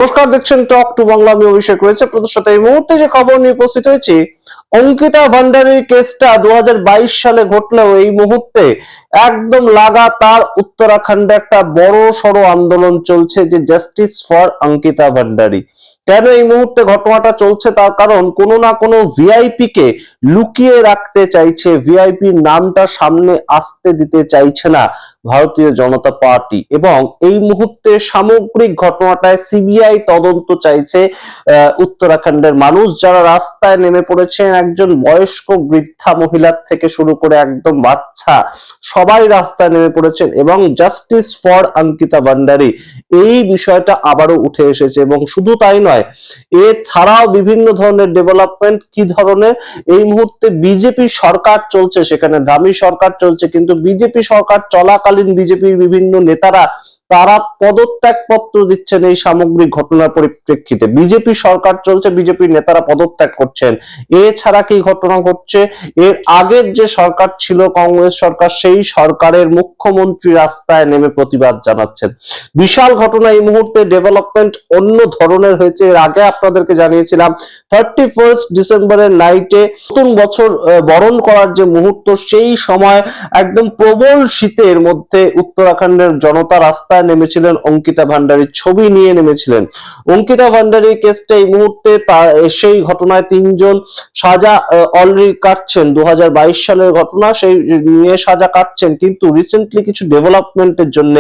নমস্কার, দেখছেন talk to Bangla. আমি অভিষেক রয়েছে আপনাদের সাথে। এই মুহূর্তে যে খবর নিয়ে উপস্থিত হয়েছি, অঙ্কিতা ভান্ডারীর কেসটা 2022 সালে ঘটলেও এই মুহূর্তে একদম লাগাতার উত্তরাখণ্ডে একটা বড় সড়ো আন্দোলন চলছে যে জাস্টিস ফর অঙ্কিতা ভান্ডারী। কেন এই মুহূর্তে ঘটনাটা চলছে তার কারণ কোনো না কোনো ভিআইপি কে লুকিয়ে রাখতে চাইছে, ভিআইপির নামটা সামনে আসতে দিতে চাইছে না ভারতীয় জনতা পার্টি। এবং এই মুহূর্তে সামগ্রিক ঘটনাটায় সিবিআই তদন্ত চাইছে উত্তরাখণ্ডের মানুষ, যারা রাস্তায় নেমে পড়েছেন। একজন বয়স্ক বৃদ্ধা মহিলার থেকে শুরু করে একদম বাচ্চা সবাই রাস্তায় নেমে পড়েছেন এবং জাস্টিস ফর অঙ্কিতা ভান্ডারী এই বিষয়টা আবারও উঠে এসেছে। এবং শুধু তাই নয়, এছাড়াও বিভিন্ন ধরনের ডেভেলপমেন্ট। কি ধরনের? এই মুহূর্তে বিজেপি সরকার চলছে, সেখানে দামি সরকার চলছে, কিন্তু বিজেপি সরকার চলাকালীন বিজেপির বিভিন্ন নেতারা তারা পদত্যাগ পত্র দিচ্ছেন। এই সামগ্রিক ঘটনার পরিপ্রেক্ষিতে বিজেপি সরকার চলছে, বিজেপির নেতারা পদত্যাগ করছেন। এছাড়া কি ঘটনা ঘটছে, এর আগের যে সরকার ছিল কংগ্রেস সরকার, সেই সরকারের মুখ্যমন্ত্রী রাস্তায় নেমে প্রতিবাদ জানাচ্ছেন। বিশাল ঘটনা। এই মুহূর্তে ডেভেলপমেন্ট অন্য ধরনের হয়েছে। এর আগে আপনাদেরকে জানিয়েছিলাম 31 ডিসেম্বরের নাইটে নতুন বছর বরণ করার যে মুহূর্ত, সেই সময় একদম প্রবল শীতের মধ্যে উত্তরাখণ্ডের জনতা রাস্তায় নেমেছিলেন, অঙ্কিতা ভান্ডারীর ছবি নিয়ে নেমেছিলেন। অঙ্কিতা ভান্ডারীর কেসটা এই মুহূর্তে সেই ঘটনায় 3 জন সাজা অলরেডি কাটছেন। 2022 সালের ঘটনা, সেই নিয়ে সাজা কাটছেন। কিন্তু রিসেন্টলি কিছু ডেভেলপমেন্টের জন্য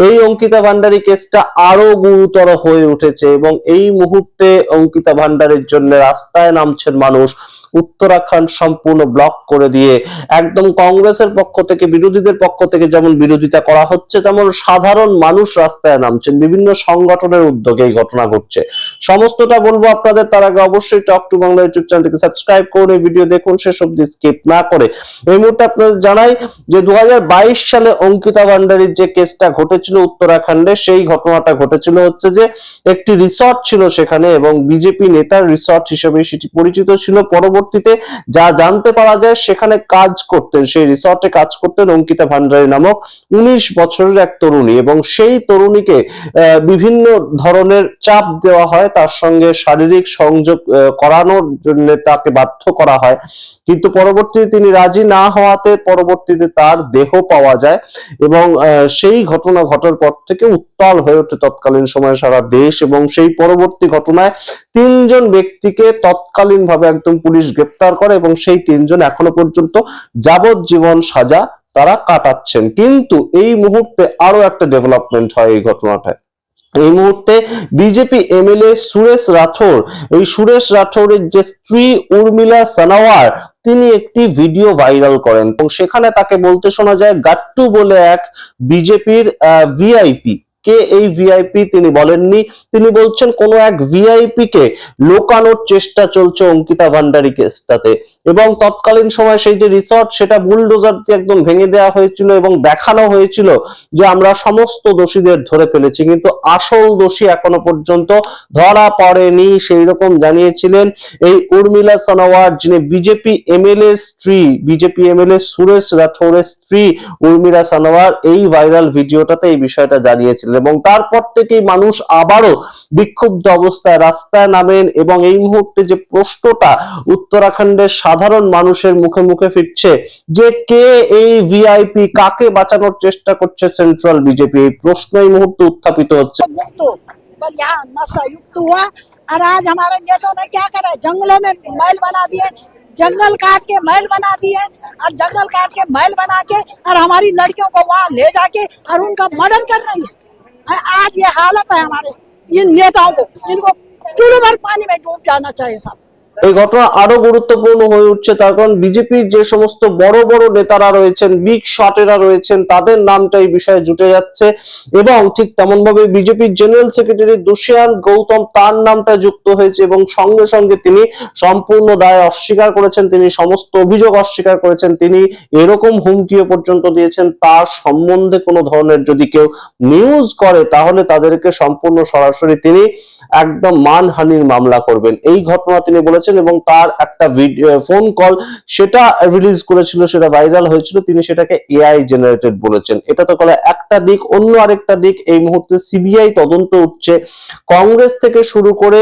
এই অঙ্কিতা ভান্ডারী কেসটা আরো গুরুতর হয়ে উঠেছে এবং এই মুহূর্তে অঙ্কিতা ভান্ডারীর জন্য রাস্তায় নামছেন মানুষ। উত্তরাখণ্ড সম্পূর্ণ ব্লক করে দিয়ে একদম কংগ্রেসের পক্ষ থেকে, বিরোধীদের পক্ষ থেকে যেমন বিরোধিতা করা হচ্ছে, তেমন সাধারণ মানুষ রাস্তায় নামছেন। বিভিন্ন সংগঠনের উদ্যোগে এই ঘটনা ঘটছে। সমস্তটা বলবো আপনাদের। তার আগে অবশ্যই টক টু বাংলা ইউটিউব চ্যানেলটিকে সাবস্ক্রাইব করুন, এই ভিডিও দেখুন শেষ অবধি স্কিপ না করে। এই মুহূর্তে আপনাদের জানাই যে 2022 সালে অঙ্কিতা ভান্ডারীর যে কেসটা ঘটেছিল উত্তরাখণ্ডে, সেই ঘটনাটা ঘটেছিল হচ্ছে যে একটি রিসর্ট ছিল সেখানে এবং বিজেপি নেতার রিসর্ট হিসেবে সেটি পরিচিত ছিল। পরবর্তীতে যা জানতে পারা যায়, সেখানে কাজ করতেন, সেই রিসর্টে কাজ করতেন অঙ্কিতা ভান্ডারী নামক 19 বছরের এক তরুণী। এবং সেই তরুণীকে বিভিন্ন ধরনের চাপ দেওয়া হয়, তার সঙ্গে শারীরিক সংযোগ করানোর জন্য তাকে বাধ্য করা হয়। কিন্তু পরবর্তীতে তিনি রাজি না হওয়াতে পরবর্তীতে তার দেহ পাওয়া যায় এবং সেই ঘটনা ঘটার পর থেকে উত্তাল হয়ে ওঠে তৎকালীন সময়ে সারা দেশ। এবং সেই পরবর্তী ঘটনায় 3 জন ব্যক্তিকে তৎকালীন ভাবে একদম পুলিশ গ্রেপ্তার করে এবং সেই 3 জন এখনো পর্যন্ত যাবজ্জীবন সাজা তারা কাটাচ্ছেন। কিন্তু এই মুহূর্তে আরো একটা ডেভেলপমেন্ট হয় এই ঘটনাটায়। এই মুহূর্তে বিজেপি এমএলএ সুরেশ রাঠোর, এই সুরেশ রাঠোরের যে স্ত্রী উর্মিলা সানাওয়ার, তিনি একটি ভিডিও ভাইরাল করেন এবং সেখানে তাকে বলতে শোনা যায় গাট্টু বলে এক বিজেপির ভিআইপি। কে এই ভিআইপি তিনি বলেননি, তিনি বলছেন কোন এক ভিআইপি কে লোকানোর চেষ্টা চলছে অঙ্কিতা ভান্ডারী কেসটাতে। এবং তৎকালীন সময় সেই যে রিসর্ট, সেটা বুলডোজার দিয়ে একদম ভেঙে দেওয়া হয়েছিল এবং দেখানো হয়েছিল যে আমরা সমস্ত দোষীদের ধরে ফেলেছি, কিন্তু আসল দোষী এখনো পর্যন্ত ধরা পড়েনি, সেই রকম জানিয়েছিলেন এই উর্মিলা সানাওয়ার, যিনি বিজেপি এমএলএ স্ত্রী, বিজেপি এমএলএ সুরেশ রাঠোরের স্ত্রী উর্মিলা সানাওয়ার এই ভাইরাল ভিডিওটাতে এই বিষয়টা জানিয়েছিলেন। এবং তারপর থেকেই মানুষ আবারও বিক্ষুব্ধ অবস্থায় রাস্তায় নামেন এবং এই মুহূর্তে যে প্রশ্নটা উত্তরাখণ্ডের সাধারণ মানুষের মুখে মুখে ফিরছে যে কে এই ভিআইপি, কাকে বাঁচানোর চেষ্টা করছে সেন্ট্রাল বিজেপি, এই প্রশ্ন এই মুহূর্তে উত্থাপিত হচ্ছে। पर यहाँ नशा युक्त हुआ और आज हमारे नेताओं ने क्या करा, जंगलों में महल बना दिए, जंगल काट के महल बना दिए और जंगल काट के महल बना के और हमारी लड़कियों को वहाँ ले जाके और उनका मर्डर कर रही है। आज ये हालत है हमारे इन नेताओं को, इनको चूल्हे भर पानी में डूब जाना चाहिए सब। এই ঘটনা আরো গুরুত্বপূর্ণ হয়ে উঠছে তার কারণ বিজেপির যে সমস্ত বড় বড় নেতারা রয়েছেন, বিগ শটেরা রয়েছেন, তাদের নামটা এই বিষয়ে জুটে যাচ্ছে। এবং ঠিক তেমন ভাবে বিজেপির জেনারেল সেক্রেটারি দুষ্যন্ত গৌতম, তার নামটা যুক্ত হয়েছে এবং সঙ্গে সঙ্গে তিনি সম্পূর্ণ দায় অস্বীকার করেছেন, তিনি সমস্ত অভিযোগ অস্বীকার করেছেন। তিনি এরকম হুমকিও পর্যন্ত দিয়েছেন, তার সম্বন্ধে কোনো ধরনের যদি কেউ নিউজ করে তাহলে তাদেরকে সম্পূর্ণ সরাসরি তিনি একদম মানহানির মামলা করবেন। এই ঘটনা তিনি বলেছেন। করেছেন এবং তার একটা ফোন কল সেটা রিলিজ করেছিল, সেটা ভাইরাল হয়েছিল, তিনি সেটাকে এআই জেনারেটেড বলেছেন। এটা তো কলে একটা দিক। অন্য আরেকটা দিক, এই মুহূর্তে সিবিআই তদন্ত উঠছে। কংগ্রেস থেকে শুরু করে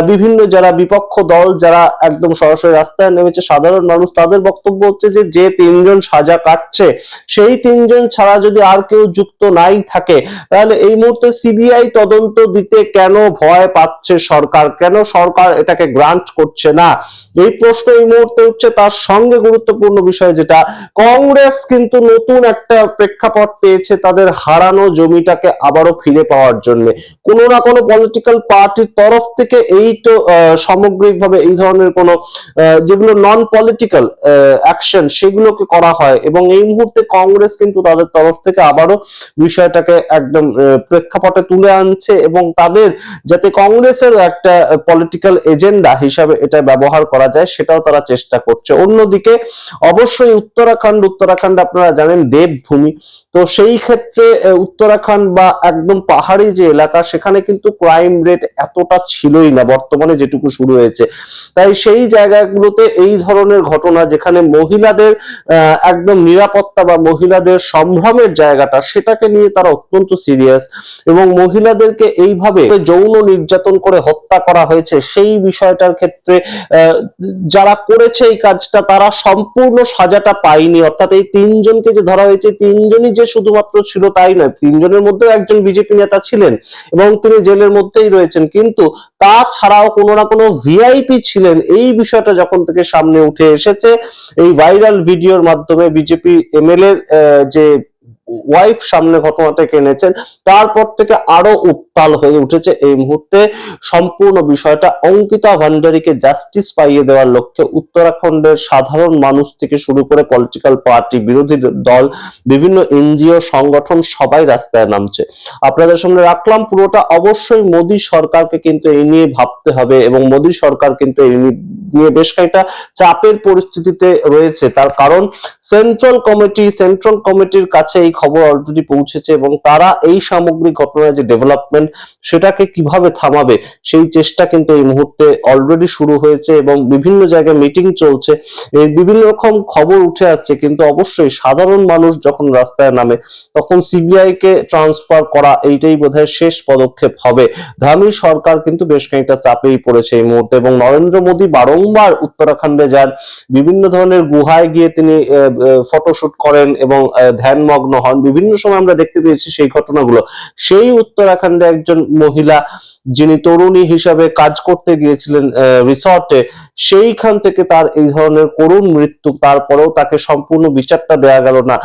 বিভিন্ন যারা বিপক্ষ দল, যারা একদম সরাসরি রাস্তায় নেমেছে, সাধারণ মানুষ, তাদের বক্তব্য হচ্ছে যে তিনজন সাজা কাটছে সেই তিনজন ছাড়া যদি আর কেউ যুক্ত নাই থাকে, তাহলে এই মুহূর্তে সিবিআই তদন্ত দিতে কেন ভয় পাচ্ছে সরকার, কেন সরকার এটাকে গ্রান্ট করছে না, এই প্রশ্ন এই মুহূর্তে উঠছে। তার সঙ্গে গুরুত্বপূর্ণ বিষয় যেটা, কংগ্রেস কিন্তু নতুন একটা প্রেক্ষাপট পেয়েছে তাদের হারানো জমিটাকে আবারও ফিরে পাওয়ার জন্য। কোনো না কোনো পলিটিক্যাল পার্টির তরফ থেকে এই তো সামগ্রিকভাবে এই ধরনের কোনো যেগুলো নন পলিটিক্যাল অ্যাকশন সেগুলোকে করা হয়, এবং এই মুহূর্তে কংগ্রেস কিন্তু তাদের তরফ থেকে আবারও বিষয়টাকে একদম প্রেক্ষাপটে তুলে আনছে এবং তাদের যাতে কংগ্রেসের একটা পলিটিক্যাল এজেন্ডা হিসাবে এটা ব্যবহার করা যায় সেটাও তারা চেষ্টা করছে। অন্যদিকে অবশ্যই উত্তরাখণ্ড আপনারা জানেন দেবভূমি, তো সেই ক্ষেত্রে উত্তরাখণ্ড বা একদম পাহাড়ি যে এলাকা সেখানে কিন্তু ক্রাইম রেট এতটা ছিলই না, বর্তমানে যেটুকু শুরু হয়েছে। তাই সেই জায়গাগুলোতে এই ধরনের ঘটনা, যেখানে মহিলাদের একদম নিরাপত্তা বা মহিলাদের সম্ভ্রমের জায়গাটা, সেটাকে নিয়ে তারা অত্যন্ত সিরিয়াস, এবং মহিলাদেরকে এইভাবে যৌন নির্যাতন করে হত্যা করা হয়েছে সেই বিষয়টার ক্ষেত্রে যারা করেছে এই কাজটা তারা সম্পূর্ণ সাজাটা পায়নি। অর্থাৎ এই তিনজনকে যে ধরা হয়েছে, তিনজনই যে শুধুমাত্র ছিল তাই নয়, তিনজনের মধ্যেও একজন বিজেপি নেতা ছিলেন এবং তিনি জেলের মধ্যেই রয়েছেন, কিন্তু তাছাড়াও কোনো না কোনো ভিআইপি ছিলেন। এই বিষয়টা যখন থেকে সামনে উঠে এসেছে এই ভাইরাল ভিডিওর মাধ্যমে, বিজেপি এমএলএ যে ওয়াইফ সামনে ঘটনাটাকে এনেছেন, তারপর থেকে আরো উত্তাল হয়ে উঠেছে এই মুহূর্তে সম্পূর্ণ বিষয়টা। অঙ্কিতা ভান্ডারীকে জাস্টিস পাইয়ে দেওয়ার লক্ষ্যে উত্তরাখণ্ডের সাধারণ মানুষ থেকে শুরু করে পলিটিক্যাল পার্টি, বিরোধী দল, বিভিন্ন এনজিও সংগঠন সবাই রাস্তায় নামছে। আপনাদের সামনে রাখলাম পুরোটা। অবশ্যই মোদী সরকারকে কিন্তু এই নিয়ে ভাবতে হবে, এবং মোদী সরকার কিন্তু এই নিয়ে বেশ কয়েকটা চাপের পরিস্থিতিতে রয়েছে। তার কারণ সেন্ট্রাল কমিটির কাছে এই খবর অলরেডি পৌঁছেছে, এবং তারা এই সামগ্রিক ঘটনার যে ডেভেলপমেন্ট সেটাকে কিভাবে থামাবে সেই চেষ্টা কিন্তু এই মুহূর্তে অলরেডি শুরু হয়েছে, এবং বিভিন্ন জায়গায় মিটিং চলছে, এই বিভিন্ন রকম খবর উঠে আসছে। কিন্তু অবশ্যই সাধারণ মানুষ যখন রাস্তায় নামে তখন সিবিআই কে ট্রান্সফার করা এইটাই বোধহয় শেষ পদক্ষেপ হবে। ধামি সরকার কিন্তু বেশ খানিকটা চাপেই পড়েছে এই মুহূর্তে, এবং নরেন্দ্র মোদী বারংবার উত্তরাখণ্ডে যান, বিভিন্ন ধরনের গুহায় গিয়ে তিনি ফটোশুট করেন এবং ধ্যানমগ্ন হন। বিভিন্ন সময় আমরা দেখতে পেয়েছি সেই ঘটনাগুলো। সেই উত্তরাখণ্ডে একজন মহিলা যিনি তরুণী হিসাবে কাজ করতে গিয়েছিলেন রিসর্টে, সেইখান থেকে তার এই ধরনের করুণ মৃত্যু, তারপরেও তাকে সম্পূর্ণ বিচারটা দেয়া গেল না,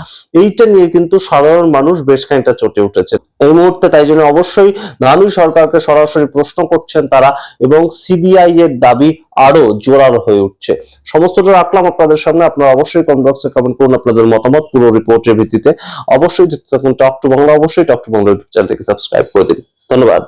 এইটা নিয়ে কিন্তু সাধারণ মানুষ বেশ খানিকটা চটে উঠেছে এই মুহূর্তে। তাই জন্য অবশ্যই ধামি সরকারকে সরাসরি প্রশ্ন করছেন তারা, এবং সিবিআই এর দাবি আরো জোরালো হয়ে উঠছে। সমস্তটা রাখলাম আপনাদের সামনে। আপনারা অবশ্যই কমেন্ট বক্সে কমেন্ট করুন আপনাদের মতামত পুরো রিপোর্টের ভিত্তিতে। অবশ্যই টক টু বাংলা, অবশ্যই টক টু বাংলা চ্যানেলটিকে সাবস্ক্রাইব করে দিন। ধন্যবাদ।